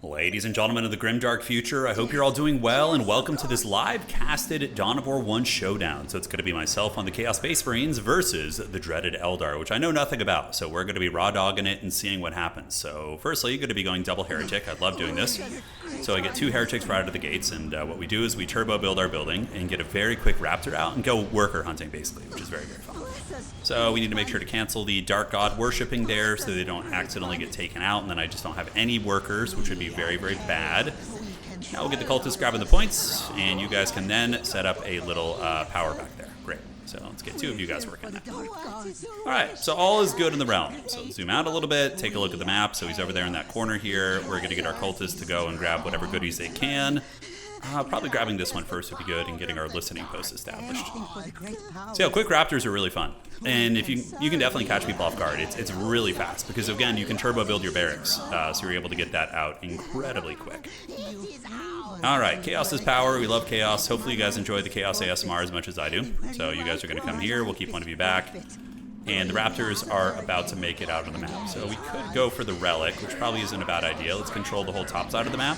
Ladies and gentlemen of the grimdark future, I hope you're all doing well, and welcome to this live casted Dawn of War 1 showdown. So it's going to be myself on the Chaos Space Marines versus the dreaded Eldar, which I know nothing about. So we're going to be raw dogging it and seeing what happens. So firstly, you're going to be going double heretic. I love doing this. So I get 2 heretics right out of the gates, and what we do is we turbo build our building and get a very quick raptor out and go worker hunting basically, which is very, very fun. So we need to make sure to cancel the Dark God worshipping there so they don't accidentally get taken out, and then I just don't have any workers, which would be very, very bad. Now we'll get the cultists grabbing the points, and you guys can then set up a little power back there. Great. So let's get 2 of you guys working that. Alright, so all is good in the realm. So zoom out a little bit, take a look at the map. So he's over there in that corner here. We're going to get our cultists to go and grab whatever goodies they can. Probably grabbing this one first would be good, and getting our listening post established. So yeah, quick raptors are really fun, and if you can definitely catch people off guard. It's really fast because again you can turbo build your barracks, so you're able to get that out incredibly quick. All right, chaos is power. We love chaos. Hopefully you guys enjoy the chaos ASMR as much as I do. So you guys are going to come here. We'll keep one of you back. And the raptors are about to make it out of the map. So we could go for the relic, which probably isn't a bad idea. Let's control the whole top side of the map.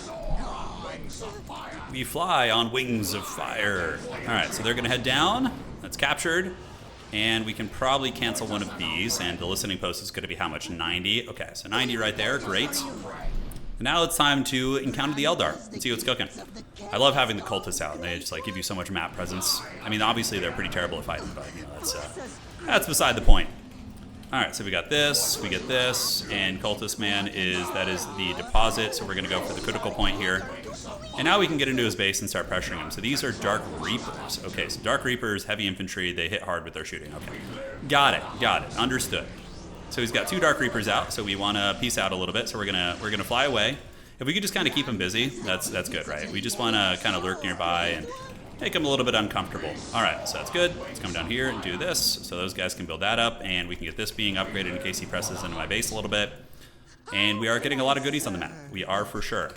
We fly on wings of fire. All right, so they're going to head down. That's captured. And we can probably cancel one of these. And the listening post is going to be how much? 90. Okay, so 90 right there. Great. And now it's time to encounter the Eldar and see what's cooking. I love having the cultists out. They just like give you so much map presence. I mean, obviously they're pretty terrible at fighting, but you know, that's beside the point. All right, so we got this, we get this, and Cultist Man is the deposit, so we're going to go for the critical point here. And now we can get into his base and start pressuring him. So these are Dark Reapers. Okay, so Dark Reapers, heavy infantry, they hit hard with their shooting. Okay, got it, understood. So he's got 2 Dark Reapers out, so we want to peace out a little bit, so we're gonna fly away. If we could just kind of keep him busy, that's good, right? We just want to kind of lurk nearby and make him a little bit uncomfortable. All right, so that's good. Let's come down here and do this. So those guys can build that up, and we can get this being upgraded in case he presses into my base a little bit. And we are getting a lot of goodies on the map. We are for sure.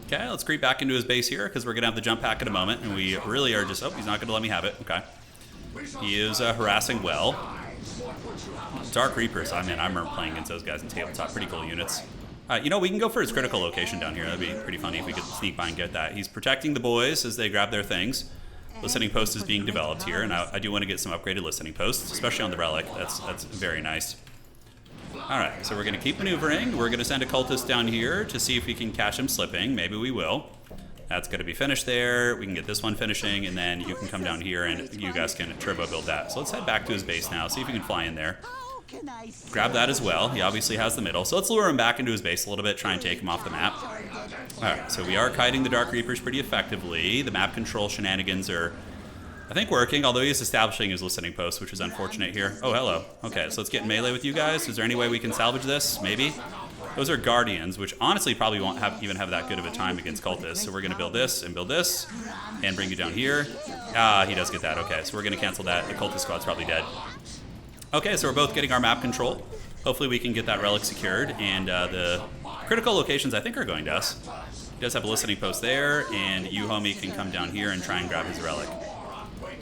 Okay, let's creep back into his base here, because we're going to have the jump pack in a moment, and we really are just... Oh, he's not going to let me have it. Okay. He is harassing well. Dark Reapers, I mean, I remember playing against those guys in tabletop. Pretty cool units. You know, we can go for his critical location down here. That'd be pretty funny if we could sneak by and get that. He's protecting the boys as they grab their things. Listening post is being developed here, and I do want to get some upgraded listening posts, especially on the relic. That's very nice. All right, so we're going to keep maneuvering. We're going to send a cultist down here to see if we can catch him slipping. Maybe we will. That's going to be finished there. We can get this one finishing, and then you can come down here and you guys can turbo build that. So let's head back to his base now, see if we can fly in there. Grab that as well. He obviously has the middle. So let's lure him back into his base a little bit, try and take him off the map. Alright, so we are kiting the Dark Reapers pretty effectively. The map control shenanigans are, I think, working, although he is establishing his listening post, which is unfortunate here. Oh, hello. Okay, so let's get in melee with you guys. Is there any way we can salvage this? Maybe? Those are Guardians, which honestly probably won't even have that good of a time against Cultists. So we're going to build this, and bring you down here. Ah, he does get that. Okay, so we're going to cancel that. The Cultist squad's probably dead. Okay, so we're both getting our map control. Hopefully we can get that relic secured, and the critical locations I think are going to us. He does have a listening post there, and you, homie, can come down here and try and grab his relic.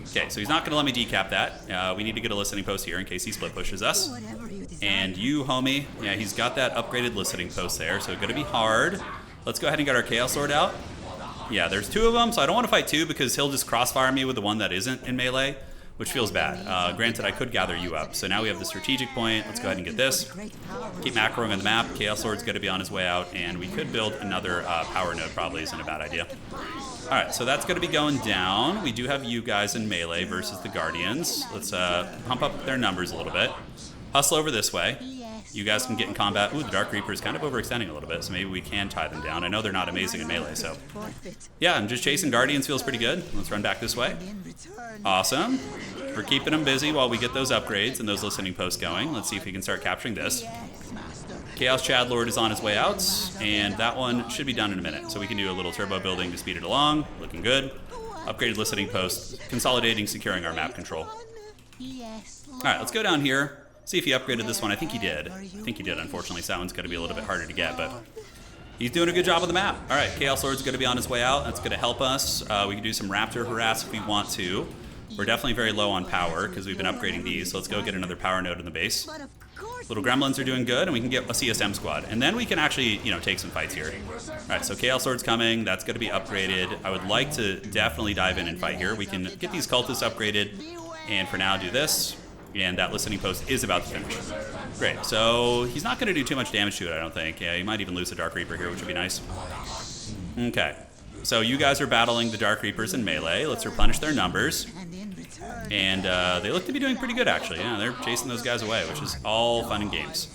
Okay, so he's not going to let me decap that. We need to get a listening post here in case he split pushes us. And you, homie, yeah, he's got that upgraded listening post there, so going to be hard. Let's go ahead and get our Chaos Sword out. Yeah, there's 2 of them, so I don't want to fight 2 because he'll just crossfire me with the one that isn't in melee, which feels bad. Granted, I could gather you up. So now we have the strategic point. Let's go ahead and get this. Keep macroing on the map. Chaos Sword's going to be on his way out, and we could build another power node. Probably isn't a bad idea. All right, so that's going to be going down. We do have you guys in melee versus the Guardians. Let's pump up their numbers a little bit. Hustle over this way. You guys can get in combat. Ooh, the Dark Reaper is kind of overextending a little bit, so maybe we can tie them down. I know they're not amazing in melee, so... Yeah, and just chasing Guardians feels pretty good. Let's run back this way. Awesome. We're keeping them busy while we get those upgrades and those listening posts going. Let's see if we can start capturing this. Chaos Chad Lord is on his way out, and that one should be done in a minute. So we can do a little turbo building to speed it along. Looking good. Upgraded listening posts. Consolidating, securing our map control. Alright, let's go down here. See if he upgraded this one. I think he did. Unfortunately. So that one's going to be a little bit harder to get, but he's doing a good job on the map. All right, Chaos Lord's going to be on his way out. That's going to help us. We can do some Raptor harass if we want to. We're definitely very low on power because we've been upgrading these. So let's go get another power node in the base. Little gremlins are doing good, and we can get a CSM squad. And then we can actually, you know, take some fights here. All right, so Chaos Sword's coming. That's going to be upgraded. I would like to definitely dive in and fight here. We can get these cultists upgraded, and for now do this. And that listening post is about to finish. Great, so he's not going to do too much damage to it, I don't think. Yeah, he might even lose the Dark Reaper here, which would be nice. Okay, so you guys are battling the Dark Reapers in melee. Let's replenish their numbers. And they look to be doing pretty good, actually. Yeah, they're chasing those guys away, which is all fun and games.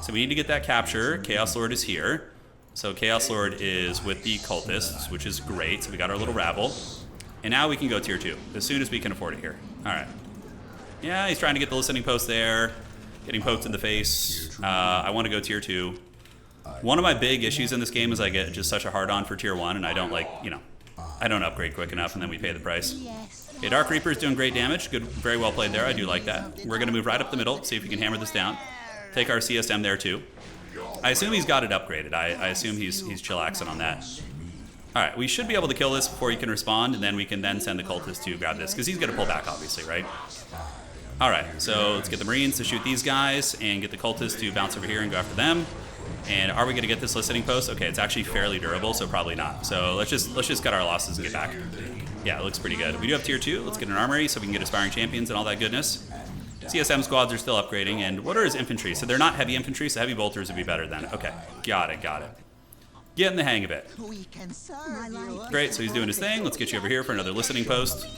So we need to get that capture. Chaos Lord is here. So Chaos Lord is with the cultists, which is great. So we got our little rabble. And now we can go tier 2, as soon as we can afford it here. All right. Yeah, he's trying to get the listening post there. Getting poked in the face. I want to go tier 2. One of my big issues in this game is I get just such a hard-on for tier 1, and I don't like, you know, I don't upgrade quick enough, and then we pay the price. Okay, Dark Reaper is doing great damage. Good, very well played there. I do like that. We're going to move right up the middle, see if we can hammer this down. Take our CSM there, too. I assume he's got it upgraded. I assume he's chillaxing on that. All right, we should be able to kill this before he can respond, and then we can then send the cultist to grab this, because he's going to pull back, obviously, right? All right, so let's get the Marines to shoot these guys, and get the cultists to bounce over here and go after them. And are we going to get this listening post? Okay, it's actually fairly durable, so probably not. So let's just cut our losses and get back. Yeah, it looks pretty good. We do have tier 2. Let's get an armory so we can get aspiring champions and all that goodness. CSM squads are still upgrading, and what are his infantry? So they're not heavy infantry, so heavy bolters would be better then. Okay, got it. Getting the hang of it. Great, so he's doing his thing. Let's get you over here for another listening post.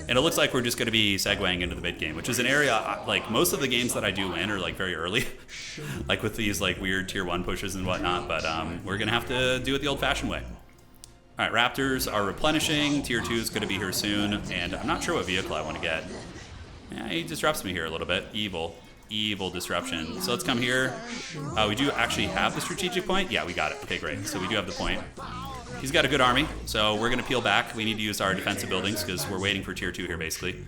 And it looks like we're just going to be segueing into the mid game, which is an area, like, most of the games that I do win are, like, very early. Like, with these, like, weird tier 1 pushes and whatnot. But we're going to have to do it the old-fashioned way. All right, Raptors are replenishing. Tier 2 is going to be here soon. And I'm not sure what vehicle I want to get. Yeah, he disrupts me here a little bit. Evil disruption. So let's come here. We do actually have the strategic point. Yeah, we got it. Okay, great. So we do have the point. He's got a good army, so we're going to peel back. We need to use our defensive buildings because we're waiting for tier 2 here, basically.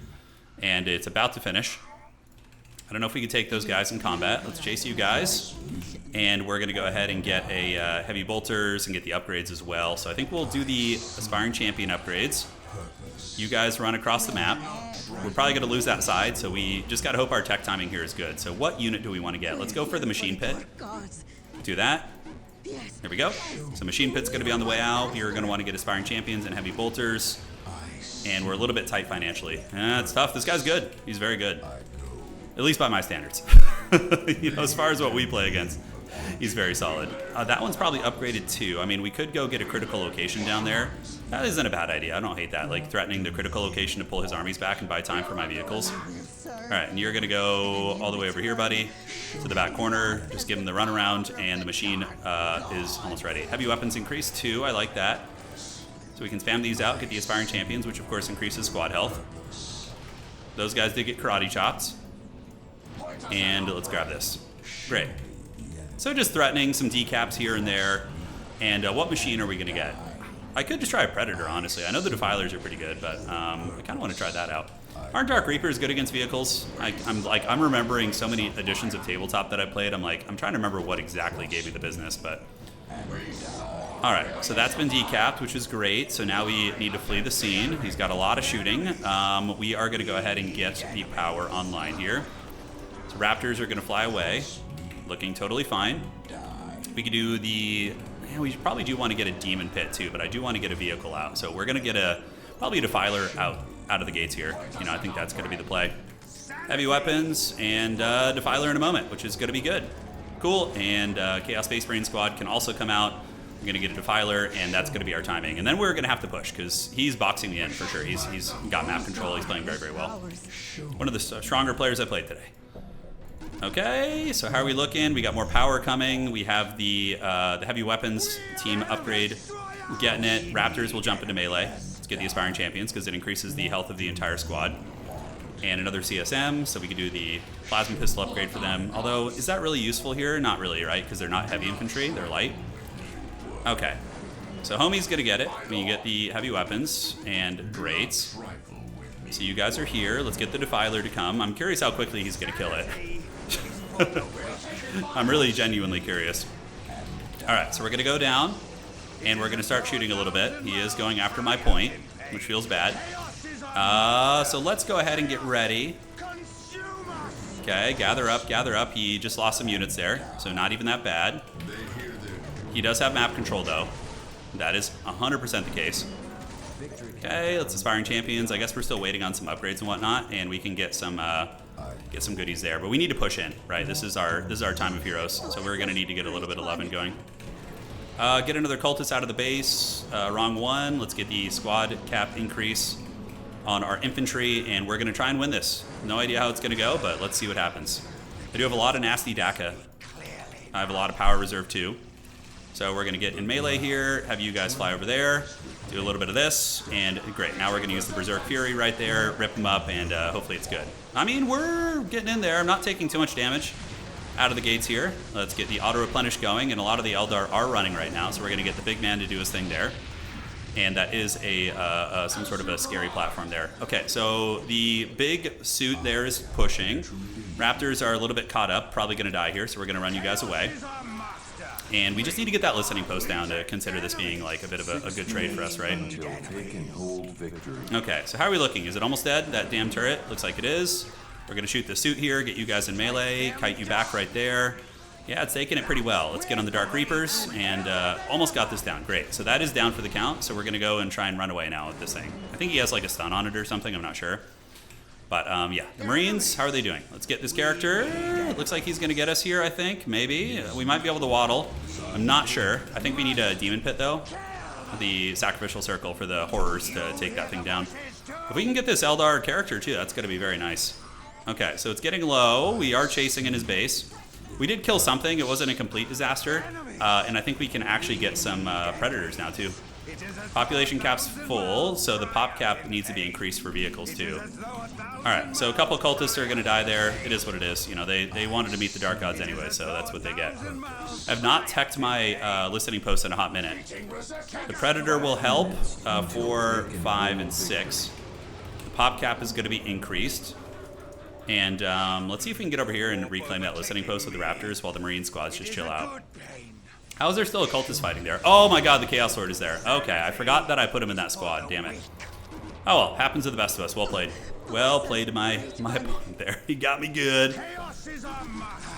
And it's about to finish. I don't know if we can take those guys in combat. Let's chase you guys. And we're going to go ahead and get a heavy bolters and get the upgrades as well. So I think we'll do the aspiring champion upgrades. You guys run across the map. We're probably going to lose that side, so we just got to hope our tech timing here is good. So what unit do we want to get? Let's go for the machine pit. Do that. There we go. So machine pit's going to be on the way out. You're going to want to get aspiring champions and heavy bolters. And we're a little bit tight financially. It's tough. This guy's good. He's very good. At least by my standards. You know, as far as what we play against, he's very solid. That one's probably upgraded too. I mean, we could go get a critical location down there. That isn't a bad idea. I don't hate that. Like, threatening the critical location to pull his armies back and buy time for my vehicles. All right, and you're going to go all the way over here, buddy, to the back corner. Just give him the runaround, and the machine is almost ready. Heavy weapons increase too. I like that. So we can spam these out, get the aspiring champions, which of course increases squad health. Those guys did get karate chops. And let's grab this. Great. So just threatening some decaps here and there. And what machine are we going to get? I could just try a Predator, honestly. I know the Defilers are pretty good, but I kind of want to try that out. Aren't Dark Reapers good against vehicles? I'm remembering so many editions of Tabletop that I played. I'm trying to remember what exactly gave me the business, but... All right, so that's been decapped, which is great. So now we need to flee the scene. He's got a lot of shooting. We are going to go ahead and get the power online here. So Raptors are going to fly away, looking totally fine. We could do the... we probably do want to get a Demon Pit too, but I do want to get a vehicle out. So we're going to get probably a Defiler out of the gates here. You know, I think that's going to be the play. Heavy weapons and Defiler in a moment, which is going to be good. Cool, and Chaos Space Marine Squad can also come out. We're going to get a Defiler, and that's going to be our timing. And then we're going to have to push, because he's boxing me in for sure. He's got map control. He's playing very, very well. One of the stronger players I played today. Okay, so how are we looking? We got more power coming. We have the heavy weapons team upgrade. Getting it. Raptors will jump into melee. Let's get the aspiring champions, because it increases the health of the entire squad. And another CSM, so we can do the plasma pistol upgrade for them. Although, is that really useful here? Not really, right? Because they're not heavy infantry, they're light. Okay, so homie's gonna get it. When you get the heavy weapons, and great. So you guys are here. Let's get the Defiler to come. I'm curious how quickly he's gonna kill it. I'm really genuinely curious. All right, so we're gonna go down, and we're gonna start shooting a little bit. He is going after my point, which feels bad. So let's go ahead and get ready. Okay, gather up, gather up. He just lost some units there, so not even that bad. He does have map control, though. That is 100% the case. Okay, let's Aspiring Champions. I guess we're still waiting on some upgrades and whatnot, and we can get some goodies there. But we need to push in, right? This is our time of heroes, so we're going to need to get a little bit of 11 going. Get another cultist out of the base. Wrong one. Let's get the squad cap increase on our infantry, and we're going to try and win this. No idea how it's going to go, but let's see what happens. I do have a lot of nasty DACA. I have a lot of power reserve too. So we're going to get in melee here, have you guys fly over there, do a little bit of this, and great. Now we're going to use the Berserk Fury right there, rip them up, and hopefully it's good. I mean, we're getting in there. I'm not taking too much damage out of the gates here. Let's get the auto-replenish going, and a lot of the Eldar are running right now, so we're going to get the big man to do his thing there. And that is some sort of a scary platform there. Okay, so the big suit there is pushing. Raptors are a little bit caught up, probably going to die here, so we're going to run you guys away. And we just need to get that listening post down to consider this being like a bit of a good trade for us, right? Okay, so how are we looking? Is it almost dead, that damn turret? Looks like it is. We're going to shoot the suit here, get you guys in melee, kite you back right there. Yeah, it's taking it pretty well. Let's get on the Dark Reapers, and almost got this down. Great, so that is down for the count, so we're going to go and try and run away now with this thing. I think he has like a stun on it or something, I'm not sure. But yeah, the Marines, how are they doing? Let's get this character. It looks like he's going to get us here, I think, maybe. We might be able to waddle. I'm not sure. I think we need a Demon Pit, though. The Sacrificial Circle for the Horrors to take that thing down. If we can get this Eldar character, too, that's going to be very nice. Okay, so it's getting low. We are chasing in his base. We did kill something. It wasn't a complete disaster. And I think we can actually get some Predators now, too. Population cap's full, so the pop cap needs to be increased for vehicles too. Alright, so a couple cultists are going to die there. It is what it is. You know, they wanted to meet the Dark Gods anyway, so that's what they get. I've not teched my listening post in a hot minute. The Predator will help 4, 5, and 6. The pop cap is going to be increased. And let's see if we can get over here and reclaim that listening post with the Raptors while the Marine squads just chill out. How is there still a cultist fighting there? Oh my god, the Chaos Lord is there. Okay, I forgot that I put him in that squad. Damn it. Oh well, happens to the best of us. Well played. Well played to my opponent there. He got me good.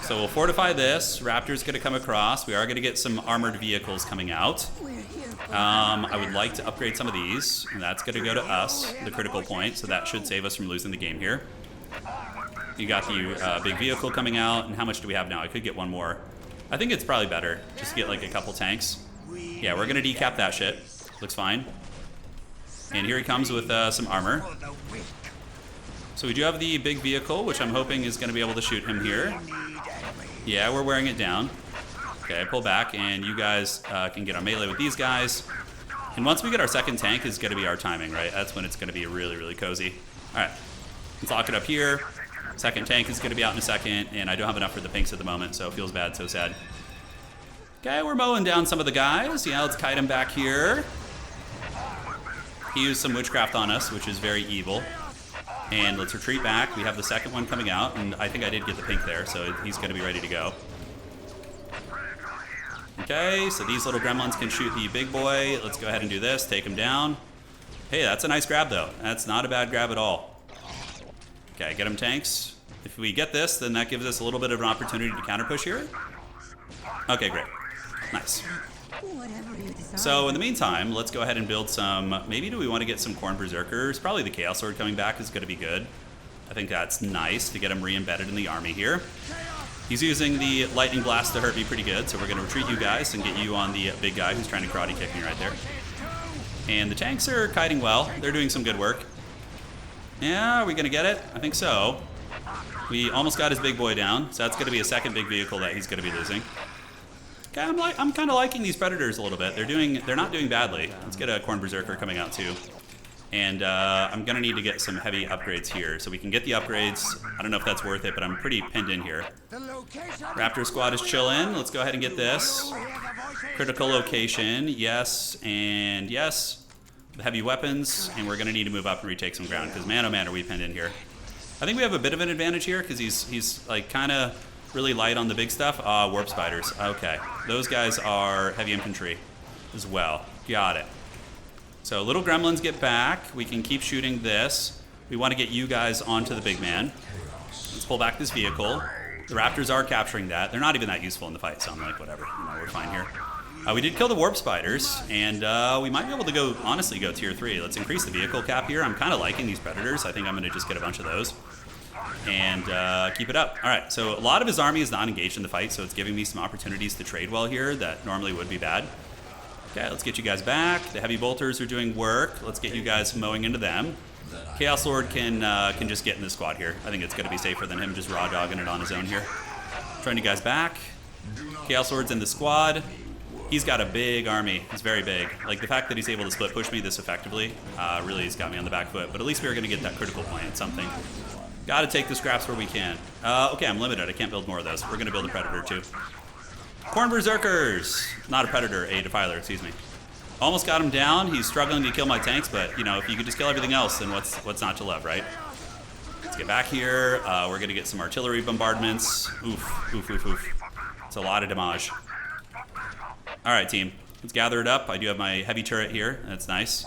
So we'll fortify this. Raptor's going to come across. We are going to get some armored vehicles coming out. I would like to upgrade some of these, and that's going to go to us, the critical point, so that should save us from losing the game here. You got the big vehicle coming out, and how much do we have now? I could get one more. I think it's probably better just to get like a couple tanks. Yeah, we're going to decap that shit. Looks fine. And here he comes with some armor. So we do have the big vehicle, which I'm hoping is going to be able to shoot him here. Yeah, we're wearing it down. Okay, pull back, and you guys can get on melee with these guys. And once we get our second tank is going to be our timing, right? That's when it's going to be really, really cozy. All right, let's lock it up here. Second tank is going to be out in a second, and I don't have enough for the pinks at the moment, so it feels bad, so sad. Okay, we're mowing down some of the guys. Yeah, let's kite him back here. He used some witchcraft on us, which is very evil. And let's retreat back. We have the second one coming out, and I think I did get the pink there, so he's going to be ready to go. Okay, so these little gremlins can shoot the big boy. Let's go ahead and do this, take him down. Hey, that's a nice grab, though. That's not a bad grab at all. Okay, get him tanks. If we get this, then that gives us a little bit of an opportunity to counter push here. Okay, great. Nice. So in the meantime, let's go ahead and build some, maybe do we want to get some Khorne Berserkers? Probably the Chaos Sword coming back is going to be good. I think that's nice to get him re-embedded in the army here. He's using the Lightning Blast to hurt me pretty good, so we're going to retreat you guys and get you on the big guy who's trying to karate kick me right there. And the tanks are kiting well. They're doing some good work. Yeah, are we going to get it? I think so. We almost got his big boy down, so that's going to be a second big vehicle that he's going to be losing. Okay, I'm kind of liking these Predators a little bit. They're not doing badly. Let's get a Khorne Berserker coming out too. And I'm going to need to get some heavy upgrades here. So we can get the upgrades. I don't know if that's worth it, but I'm pretty pinned in here. Raptor squad is chilling. Let's go ahead and get this. Critical location, yes, and yes. Heavy weapons, and we're going to need to move up and retake some ground, because man, oh man, are we pinned in here. I think we have a bit of an advantage here, because he's like kind of really light on the big stuff. Warp Spiders. Okay. Those guys are heavy infantry as well. Got it. So little gremlins get back. We can keep shooting this. We want to get you guys onto the big man. Let's pull back this vehicle. The Raptors are capturing that. They're not even that useful in the fight, so I'm like, whatever. You know, we're fine here. We did kill the Warp Spiders, and we might be able to go, honestly, go tier 3. Let's increase the vehicle cap here. I'm kind of liking these Predators. I think I'm going to just get a bunch of those and keep it up. All right, so a lot of his army is not engaged in the fight, so it's giving me some opportunities to trade well here that normally would be bad. Okay, let's get you guys back. The Heavy Bolters are doing work. Let's get you guys mowing into them. Chaos Lord can just get in the squad here. I think it's going to be safer than him just raw dogging it on his own here. Trying you guys back. Chaos Lord's in the squad. He's got a big army. He's very big. Like, the fact that he's able to split push me this effectively really has got me on the back foot. But at least we are going to get that critical point at something. Got to take the scraps where we can. Okay, I'm limited. I can't build more of those. We're going to build a Predator, too. Corn Berserkers. Not a Predator, a Defiler, excuse me. Almost got him down. He's struggling to kill my tanks, but, you know, if you could just kill everything else, then what's not to love, right? Let's get back here. We're going to get some artillery bombardments. Oof, oof, oof, oof. It's a lot of damage. All right, team. Let's gather it up. I do have my heavy turret here. That's nice.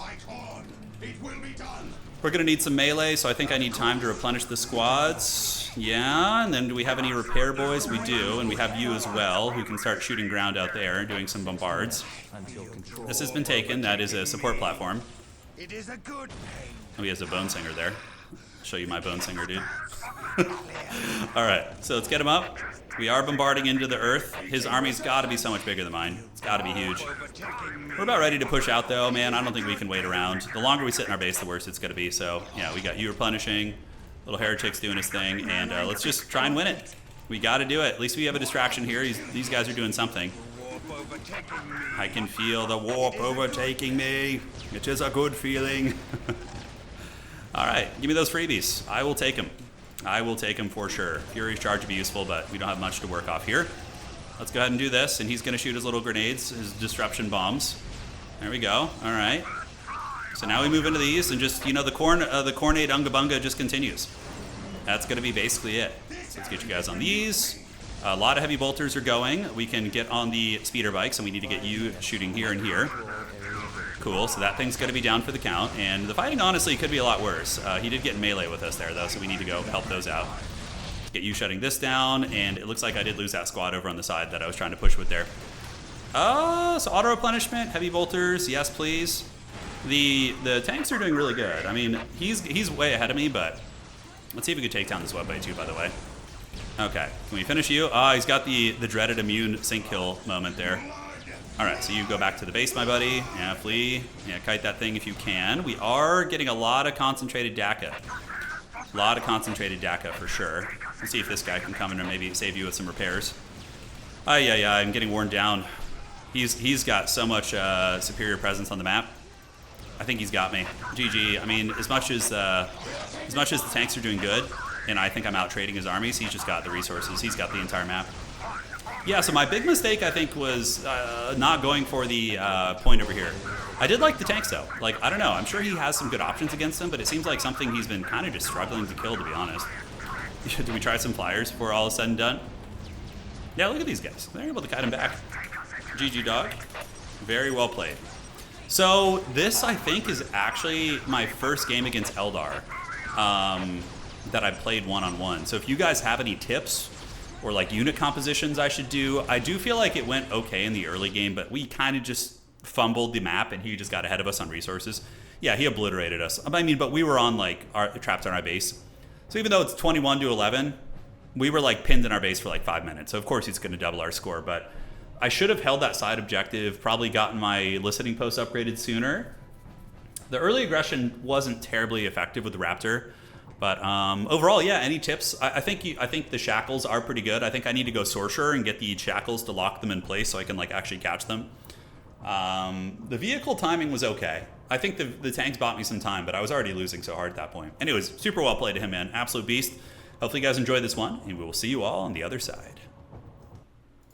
We're going to need some melee, so I think I need time to replenish the squads. Yeah, and then do we have any repair boys? We do, and we have you as well, who can start shooting ground out there and doing some bombards. This has been taken. That is a support platform. Oh, he has a bone singer there. I'll show you my bone singer, dude. All right, so let's get him up. We are bombarding into the earth. His army's got to be so much bigger than mine. It's got to be huge. We're about ready to push out, though, man. I don't think we can wait around. The longer we sit in our base, the worse it's going to be. So, yeah, we got you replenishing. Little Heretic's doing his thing. And let's just try and win it. We got to do it. At least we have a distraction here. These guys are doing something. I can feel the warp overtaking me. It is a good feeling. All right, give me those freebies. I will take them. I will take him for sure. Fury's Charge would be useful, but we don't have much to work off here. Let's go ahead and do this, and he's going to shoot his little grenades, his disruption bombs. There we go. All right. So now we move into these, and just, you know, the Cornade Unga Bunga just continues. That's going to be basically it. So let's get you guys on these. A lot of Heavy Bolters are going. We can get on the speeder bikes, and we need to get you shooting here and here. Cool, so that thing's going to be down for the count, and the fighting honestly could be a lot worse. He did get in melee with us there, though, so we need to go help those out. Get you shutting this down, and it looks like I did lose that squad over on the side that I was trying to push with there. So auto replenishment, Heavy Bolters, yes please. The tanks are doing really good. I mean, he's way ahead of me, but let's see if we can take down this webway too, by the way. Okay, can we finish you? He's got the dreaded immune sync kill moment there. All right, so you go back to the base, my buddy. Yeah, flee. Yeah, kite that thing if you can. We are getting a lot of concentrated DACA. A lot of concentrated DACA for sure. Let's see if this guy can come in and maybe save you with some repairs. Yeah, I'm getting worn down. He's got so much superior presence on the map. I think he's got me. GG. I mean, as much as the tanks are doing good, and I think I'm out trading his armies, he's just got the resources. He's got the entire map. Yeah, so my big mistake, I think, was not going for the point over here. I did like the tanks, though. Like, I don't know. I'm sure he has some good options against them, but it seems like something he's been kind of just struggling to kill, to be honest. Do we try some flyers before all is said and done? Yeah, look at these guys. They're able to kite him back. GG, dog. Very well played. So this, I think, is actually my first game against Eldar that I played one-on-one. So if you guys have any tips or like unit compositions I should do. I do feel like it went okay in the early game, but we kind of just fumbled the map and he just got ahead of us on resources. Yeah, he obliterated us. I mean, but we were on like trapped on our base. So even though it's 21-11, we were like pinned in our base for like 5 minutes. So of course he's going to double our score, but I should have held that side objective, probably gotten my listening post upgraded sooner. The early aggression wasn't terribly effective with the Raptor. But overall, yeah, any tips? I think the shackles are pretty good. I think I need to go sorcerer and get the shackles to lock them in place so I can like actually catch them. The vehicle timing was okay. I think the tanks bought me some time, but I was already losing so hard at that point. Anyways, super well played to him, man. Absolute beast. Hopefully you guys enjoyed this one, and we will see you all on the other side.